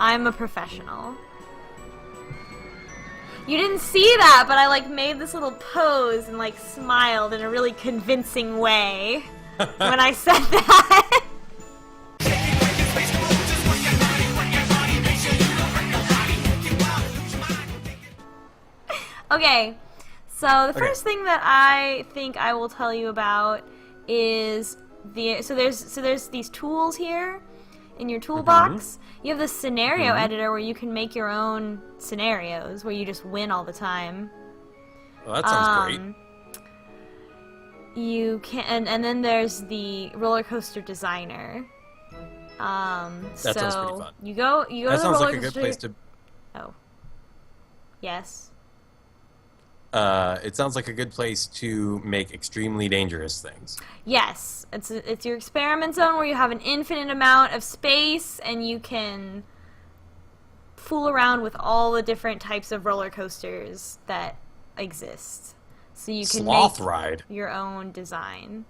I'm a professional. You didn't see that, but I like made this little pose and like smiled in a really convincing way when I said that. Okay, so the first thing that I think I will tell you about is there's these tools here in your toolbox. You have this scenario editor where you can make your own scenarios where you just win all the time. Well, that sounds great. You can, and then there's the roller coaster designer. That sounds pretty fun. You go That to the sounds roller like a good place to. Oh. Yes. It sounds like a good place to make extremely dangerous things. Yes, it's your experiment zone where you have an infinite amount of space and you can fool around with all the different types of roller coasters that exist. So you can Sloth make ride. your own design.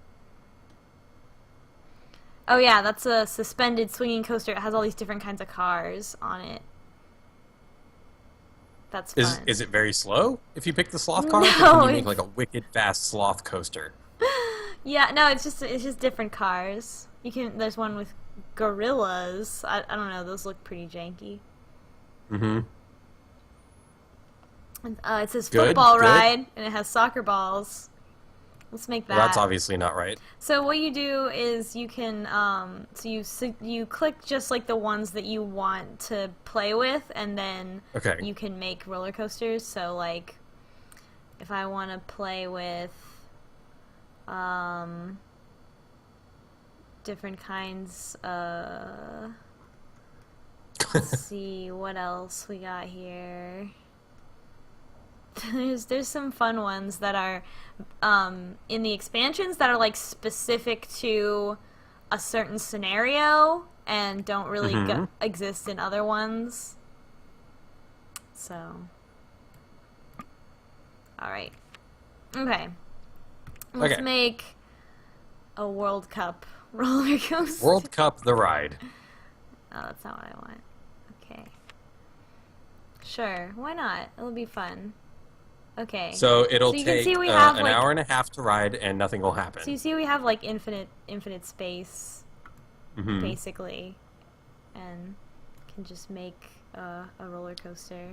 Oh yeah, that's a suspended swinging coaster. It has all these different kinds of cars on it. That's fun. Is it very slow if you pick the sloth car? No, or can you make like a wicked fast sloth coaster? Yeah, no, it's just different cars. You can. There's one with gorillas. I don't know. Those look pretty janky. And, it says football ride, and it has soccer balls. Let's make that. Well, that's obviously not right. So what you do is you can you click just like the ones that you want to play with, and then you can make roller coasters. So like if I want to play with different kinds let's see what else we got here. There's some fun ones that are in the expansions that are like specific to a certain scenario and don't really exist in other ones. So, all right, okay. Let's make a World Cup roller coaster. World Cup the ride. Oh, that's not what I want. Okay. Sure, why not? It'll be fun. Okay. So it'll take an hour and a half to ride, and nothing will happen. So you see, we have like infinite space, basically, and can just make a roller coaster.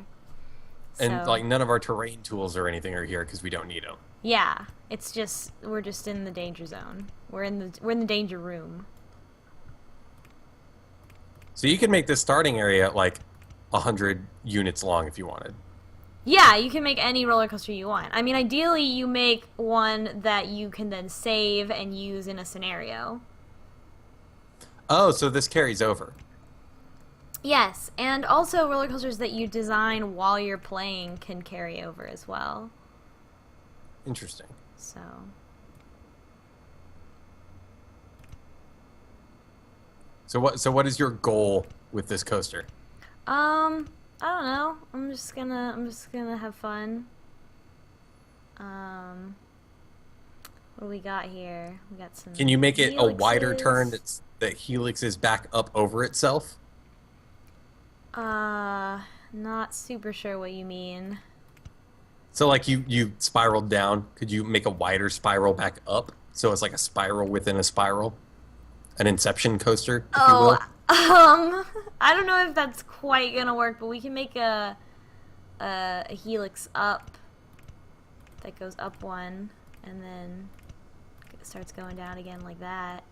And like none of our terrain tools or anything are here because we don't need them. Yeah, it's just we're just in the danger zone. We're in the danger room. So you can make this starting area like 100 units long if you wanted. Yeah, you can make any roller coaster you want. I mean, ideally, you make one that you can then save and use in a scenario. Oh, so this carries over. Yes, and also roller coasters that you design while you're playing can carry over as well. Interesting. So what is your goal with this coaster? I don't know. I'm just gonna have fun. What do we got here? We got some. Can you make it helixes. a wider turn that helix is back up over itself? Not super sure what you mean. So like you spiraled down. Could you make a wider spiral back up? So it's like a spiral within a spiral? An Inception coaster, if you will? I don't know if that's quite gonna work, but we can make a helix up that goes up one and then it starts going down again like that.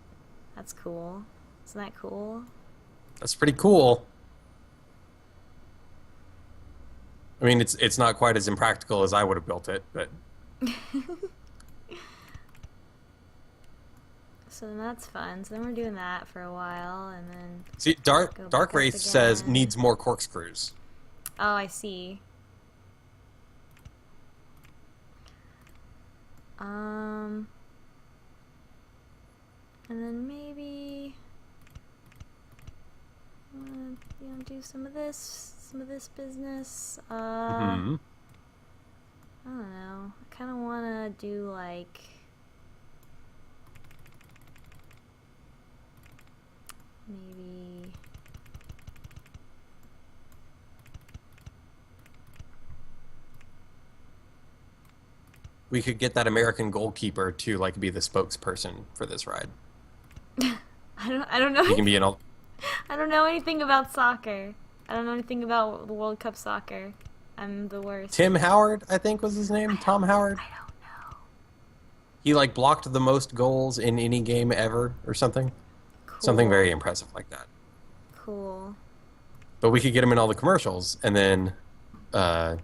That's cool. Isn't that cool? That's pretty cool. I mean, it's not quite as impractical as I would have built it, but so then that's fun. So then we're doing that for a while, and then see, Dark Wraith says needs more corkscrews. Oh, I see. And then maybe do some of this business. I don't know. I kind of want to do like maybe We could get that American goalkeeper to like be the spokesperson for this ride. I don't know. He can be in all. I don't know anything about soccer. I don't know anything about the World Cup soccer. I'm the worst. Tim Howard, I think was his name. Tom Howard. I don't know. He like blocked the most goals in any game ever, or something. Cool. Something very impressive like that. Cool. But we could get him in all the commercials, and then our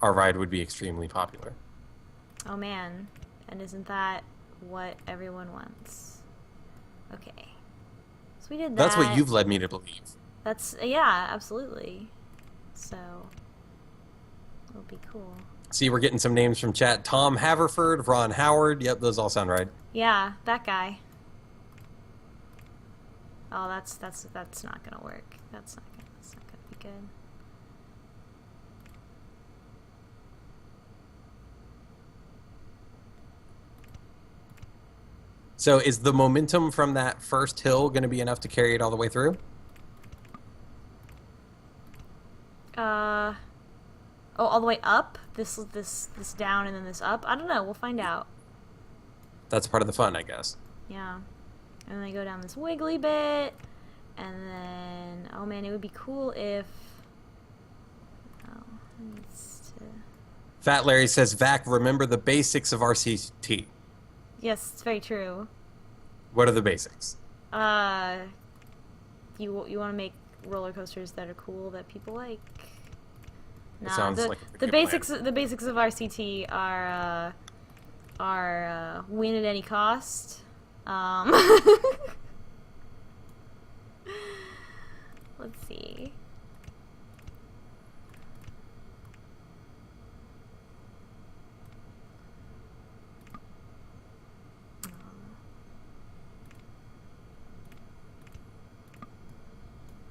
ride would be extremely popular. Oh man, and isn't that what everyone wants? Okay, so we did that. That's what you've led me to believe. That's yeah, absolutely. So it'll be cool. See, we're getting some names from chat. Tom Haverford, Ron Howard. Yep, those all sound right. Yeah, that guy. Oh, that's not gonna work. That's not gonna be good. So is the momentum from that first hill going to be enough to carry it all the way through? Oh, all the way up? This down and then this up? I don't know. We'll find out. That's part of the fun, I guess. Yeah. And then I go down this wiggly bit, and then oh man, it would be cool if Fat Larry says, Vac, remember the basics of RCT. Yes, it's very true. What are the basics? You want to make roller coasters that are cool that people like. It sounds like a the good basics. plan. The basics of RCT are win at any cost. Let's see.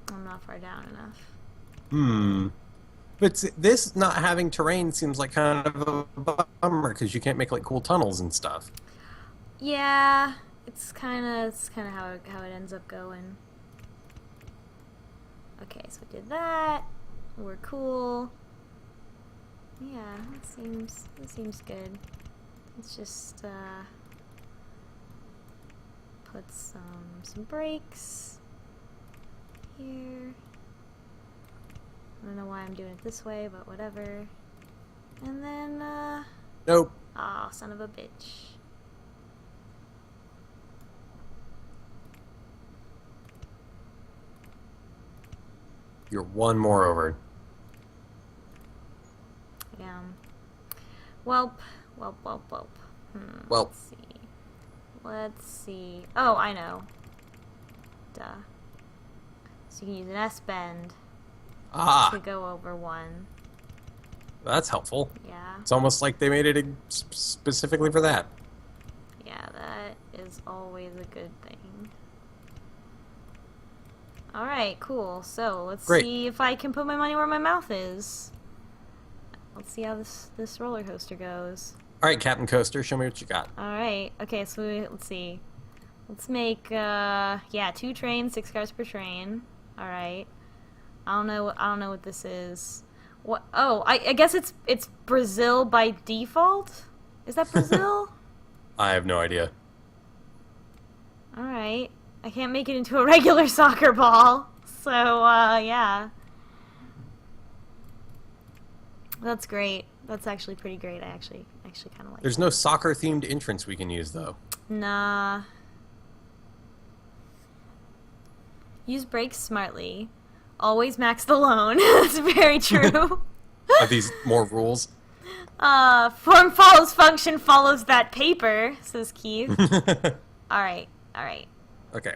I'm not far down enough. But this not having terrain seems like kind of a bummer because you can't make like cool tunnels and stuff. Yeah, it's kind of how it ends up going. Okay, so we did that. We're cool. Yeah, that seems good. Let's just put some brakes here. I don't know why I'm doing it this way, but whatever. And then Nope. aw, son of a bitch. You're one more over. Yeah. Welp. Well, Let's see. Let's see. Oh, I know. Duh. So you can use an S-bend to go over one. That's helpful. Yeah. It's almost like they made it specifically for that. Yeah, that is always a good thing. Alright, cool. So, let's see if I can put my money where my mouth is. Let's see how this roller coaster goes. All right, Captain Coaster, show me what you got. Alright, okay, so let's see. Let's make, 2 trains, 6 cars per train. Alright. I don't know what this is. What? Oh, I guess it's Brazil by default? Is that Brazil? I have no idea. Alright. I can't make it into a regular soccer ball. So, yeah. That's great. That's actually pretty great. I actually kind of like it. There's no soccer-themed entrance we can use, though. Nah. Use brakes smartly. Always max the loan. That's very true. Are these more rules? Form follows function follows that paper, says Keith. Alright. Okay.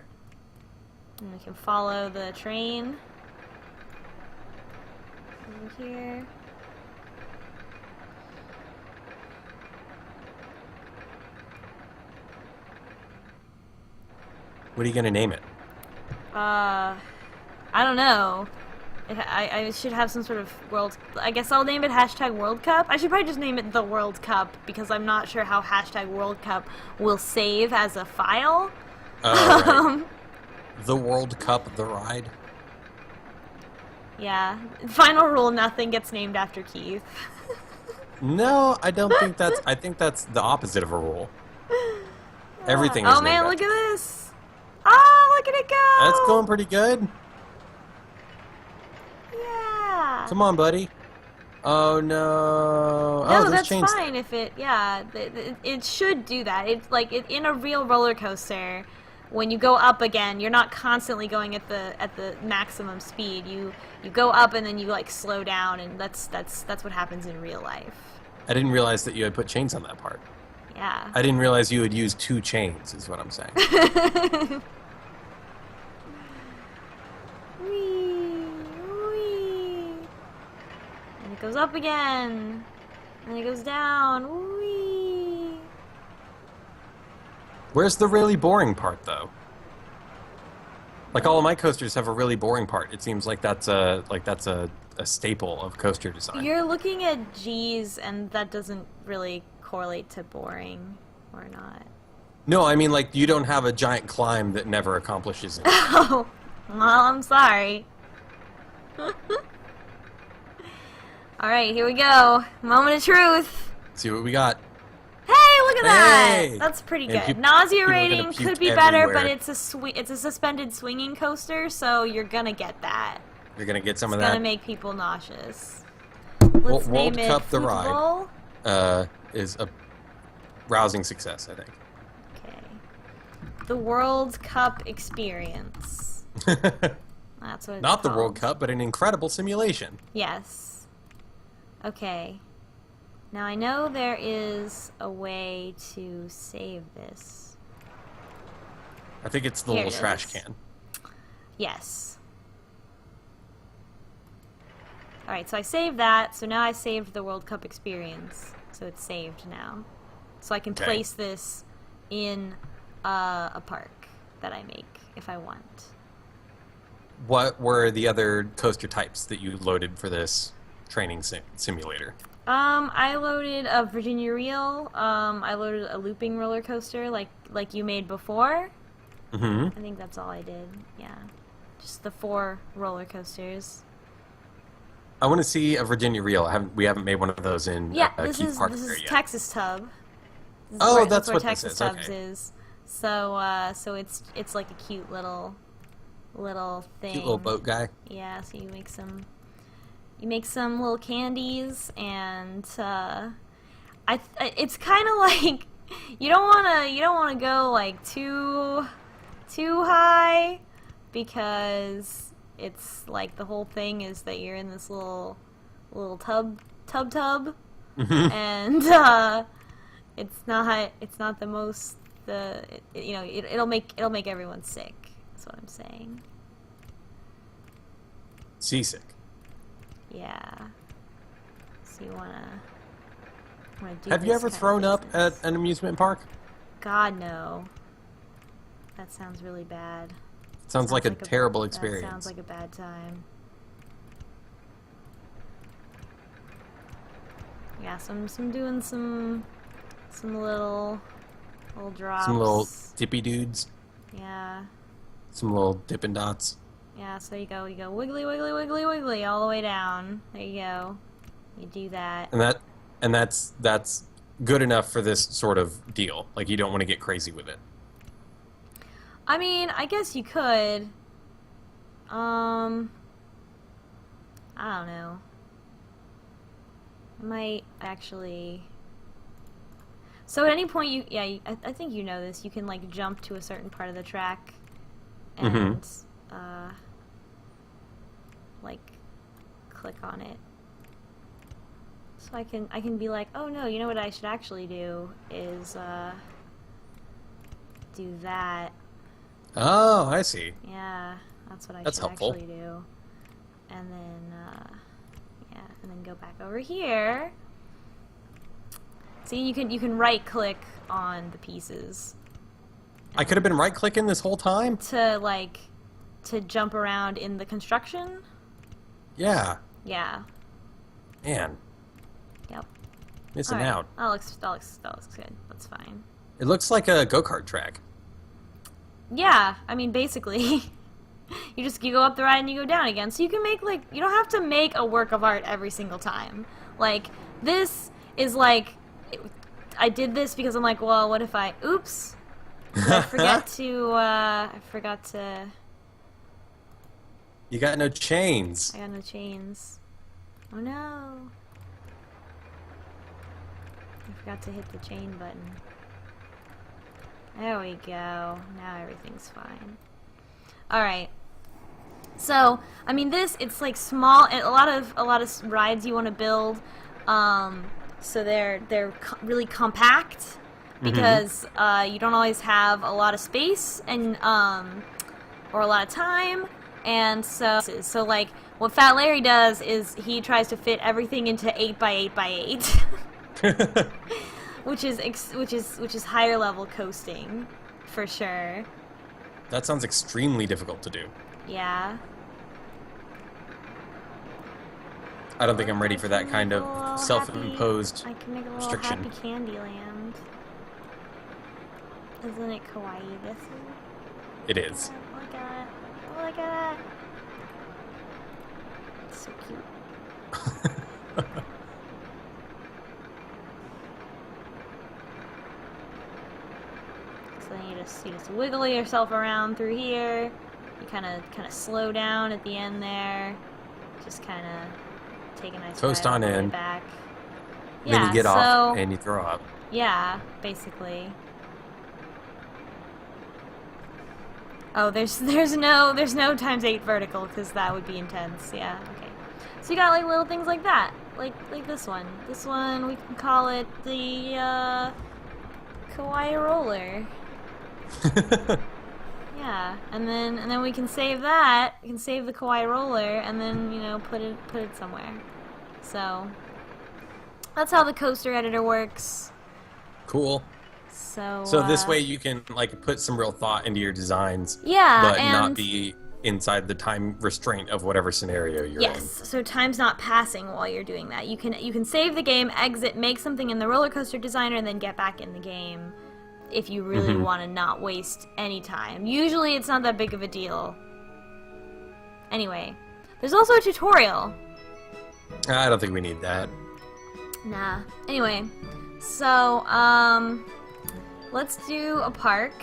And we can follow the train. Over here. What are you going to name it? I don't know. I should have some sort of world... I guess I'll name it hashtag World Cup. I should probably just name it the World Cup, because I'm not sure how hashtag World Cup will save as a file. Right. The World Cup, the ride. Yeah. Final rule, nothing gets named after Keith. No, I don't think that's. I think that's the opposite of a rule. Everything is Oh named man, after. look at this! Oh, look at it go! That's going pretty good. Yeah. Come on, buddy. Oh no! Oh, No, there's that's chains fine there. if it. Yeah, it should do that. It's like in a real roller coaster. When you go up again, you're not constantly going at the maximum speed. You go up and then you like slow down, and that's what happens in real life. I didn't realize that you had put chains on that part. Yeah. I didn't realize you had used 2 chains. Is what I'm saying. Whee, whee. And it goes up again, and it goes down. Whee. Where's the really boring part, though? Like all of my coasters have a really boring part. It seems like that's a staple of coaster design. You're looking at G's, and that doesn't really correlate to boring or not. No, I mean like you don't have a giant climb that never accomplishes it. Oh, well, I'm sorry. Alright, here we go. Moment of truth. See what we got. Hey, look at that! Hey! That's pretty And good. people Nausea are gonna rating puke could be better, everywhere. but it's a suspended swinging coaster, so you're gonna get that. You're gonna get some It's of gonna that. make people nauseous. Wo- Let's name World it Cup the ride. Football. Is a rousing success, I think. Okay. The World Cup Experience. That's what it's Not the World called. Cup, but an incredible simulation. Yes. Okay. Now I know there is a way to save this. I think it's the Here little it trash is. can. Yes. Alright, so I saved that, so now I saved the World Cup Experience. So it's saved now. So I can Okay. place this in a park that I make if I want. What were the other coaster types that you loaded for this training simulator? I loaded a Virginia Reel. I loaded a looping roller coaster like you made before. Mm-hmm. I think that's all I did. Yeah, just the 4 roller coasters. I want to see a Virginia Reel. We haven't made one of those in Yeah, Keith this Park is area yet. Texas Tub. This is Oh, where, that's where what this Texas is, Tubs okay. is. So it's like a cute little thing. Cute little boat guy. Yeah, so you make some little candies, and it's kind of like you don't wanna go like too high, because it's like the whole thing is that you're in this little tub, Mm-hmm. and it's not the most it'll make everyone sick. That's what I'm saying. Seasick. Yeah. So you wanna do Have you this ever kind of thrown up business. at an amusement park? God, no. That sounds really bad. Sounds like a terrible experience. That sounds like a bad time. Yeah, so I'm doing some little drops. Some little dippy dudes. Yeah. Some little Dippin' Dots. Yeah, so you go wiggly, wiggly, wiggly, wiggly all the way down. There you go. You do that. And that's good enough for this sort of deal. Like you don't want to get crazy with it. I mean, I guess you could. I don't know. I might actually. So at any point, I think you know this. You can like jump to a certain part of the track, and like click on it. So I can be like, oh no, you know what I should actually do is do that. Oh, I see. Yeah, that's what I That's should helpful. actually do. And then, and then go back over here. See, you can right click on the pieces I could have been right-clicking this whole time? to jump around in the construction. Yeah. Yeah. Man, Yep. missing All right. out. That looks good. That's fine. It looks like a go-kart track. Yeah, I mean, basically, you go up the ride and you go down again. So you can make, you don't have to make a work of art every single time. Like, this is like, I did this because I'm like, well, what if I, oops, I forgot to, You got no chains. I got no chains. Oh no. I forgot to hit the chain button. There we go. Now everything's fine. Alright. So, I mean it's like small, a lot of rides you want to build, so they're really compact because you don't always have a lot of space and or a lot of time, and so like what Fat Larry does is he tries to fit everything into 8x8x8. which is higher level coasting for sure. That sounds extremely difficult to do. Yeah. I don't think I'm ready for that kind of self-imposed I can make a little restriction. happy candy land. Isn't it kawaii, this is? It is. Oh, look at it. Oh, look at it. It's so cute. So then you just wiggle yourself around through here. You kind of slow down at the end there. Just kind of take a nice Coast ride on all the way in. back. Then you get off and you throw up. Yeah, basically. Oh, there's no ×8 vertical because that would be intense. Yeah. Okay. So you got like little things like that, like this one. This one we can call it the kawaii roller. Yeah, and then we can save that. We can save the kawaii roller, and then put it somewhere. So that's how the coaster editor works. Cool. So this way you can like put some real thought into your designs. Yeah, but and not be inside the time restraint of whatever scenario you're in. yes, so time's not passing while you're doing that. You can save the game, exit, make something in the roller coaster designer, and then get back in the game. If you really want to not waste any time. Usually it's not that big of a deal. Anyway, there's also a tutorial. I don't think we need that. Nah. Anyway, so, let's do a park.